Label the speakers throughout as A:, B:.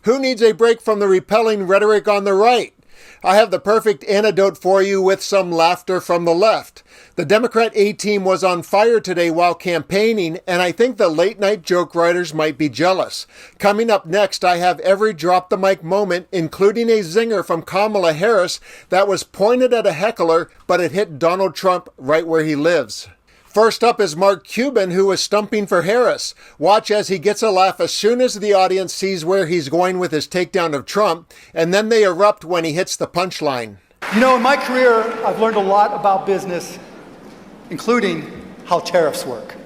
A: Who needs a break from the repelling rhetoric on the right? I have the perfect antidote for you with some laughter from the left. The Democrat A-team was on fire today while campaigning, and I think the late-night joke writers might be jealous. Coming up next, I have every drop-the-mic moment, including a zinger from Kamala Harris that was pointed at a heckler, but it hit Donald Trump right where he lives. First up is Mark Cuban, who is stumping for Harris. Watch as he gets a laugh as soon as the audience sees where he's going with his takedown of Trump, and then they erupt when he hits the punchline.
B: You know, in my career, I've learned a lot about business, including how tariffs work.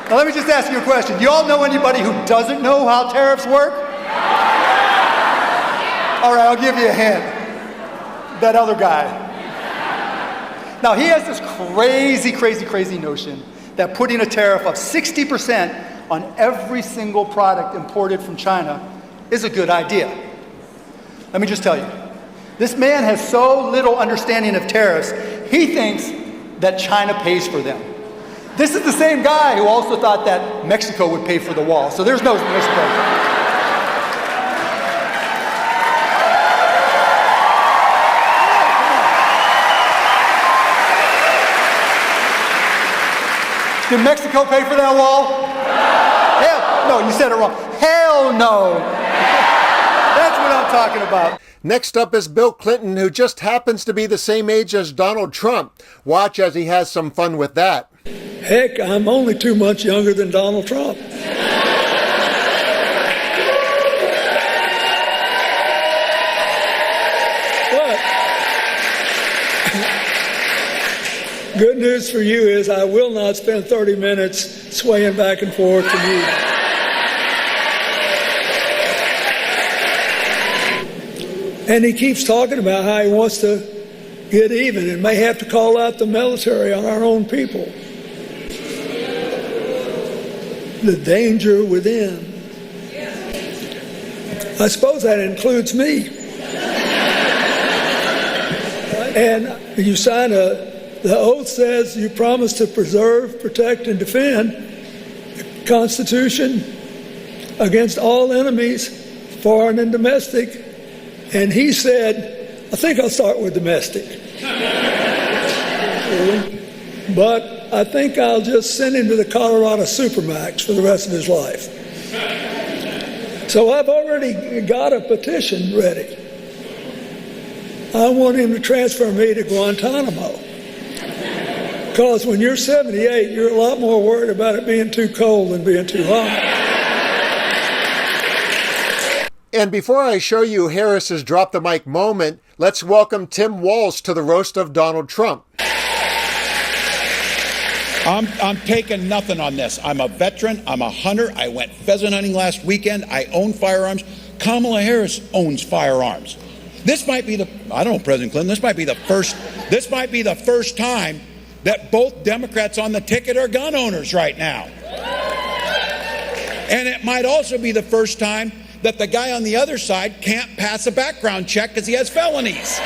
B: Now, let me just ask you a question. Do you all know anybody who doesn't know how tariffs work? All right, I'll give you a hint. That other guy. Now, he has this crazy notion that putting a tariff of 60% on every single product imported from China is a good idea. Let me just tell you, this man has so little understanding of tariffs, he thinks that China pays for them. This is the same guy who also thought that Mexico would pay for the wall, so there's no Mexico. Did Mexico pay for that wall? Hell, no, you said it wrong. Hell no. That's what I'm talking about.
A: Next up is Bill Clinton, who just happens to be the same age as Donald Trump. Watch as he has some fun with that.
C: Heck, I'm only 2 months younger than Donald Trump. Good news for you is I will not spend 30 minutes swaying back and forth to you. And he keeps talking about how he wants to get even and may have to call out the military on our own people. The danger within. I suppose that includes me. And you sign the oath says you promise to preserve, protect, and defend the Constitution against all enemies, foreign and domestic. And he said, I think I'll start with domestic. But I think I'll just send him to the Colorado Supermax for the rest of his life. So I've already got a petition ready. I want him to transfer me to Guantanamo. Because when you're 78, you're a lot more worried about it being too cold than being too hot.
A: And before I show you Harris's drop the mic moment, let's welcome Tim Walz to the roast of Donald Trump.
D: I'm taking nothing on this. I'm a veteran. I'm a hunter. I went pheasant hunting last weekend. I own firearms. Kamala Harris owns firearms. This might be I don't know, President Clinton, this might be the first time that both Democrats on the ticket are gun owners right now. And it might also be the first time that the guy on the other side can't pass a background check because he has felonies.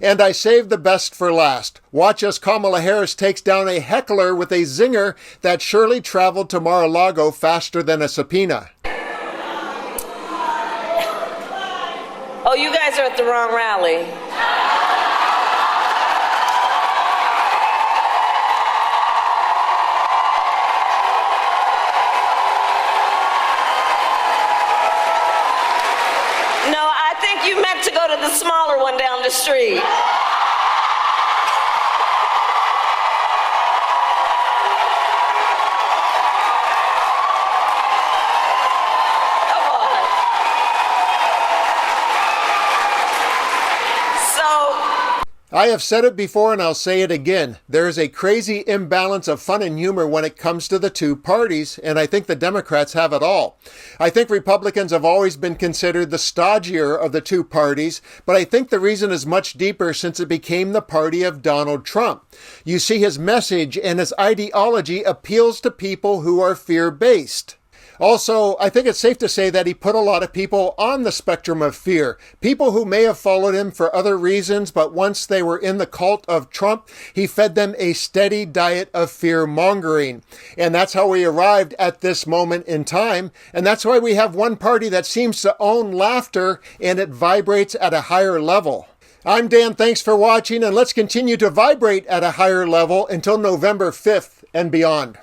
A: And I saved the best for last. Watch as Kamala Harris takes down a heckler with a zinger that surely traveled to Mar-a-Lago faster than a subpoena.
E: Oh, you guys are at the wrong rally. No, I think you meant to go to the smaller one down the street.
A: I have said it before and I'll say it again. There is a crazy imbalance of fun and humor when it comes to the two parties, and I think the Democrats have it all. I think Republicans have always been considered the stodgier of the two parties, but I think the reason is much deeper since it became the party of Donald Trump. You see, his message and his ideology appeals to people who are fear-based. Also, I think it's safe to say that he put a lot of people on the spectrum of fear. People who may have followed him for other reasons, but once they were in the cult of Trump, he fed them a steady diet of fear-mongering. And that's how we arrived at this moment in time. And that's why we have one party that seems to own laughter, and it vibrates at a higher level. I'm Dan, thanks for watching, and let's continue to vibrate at a higher level until November 5th and beyond.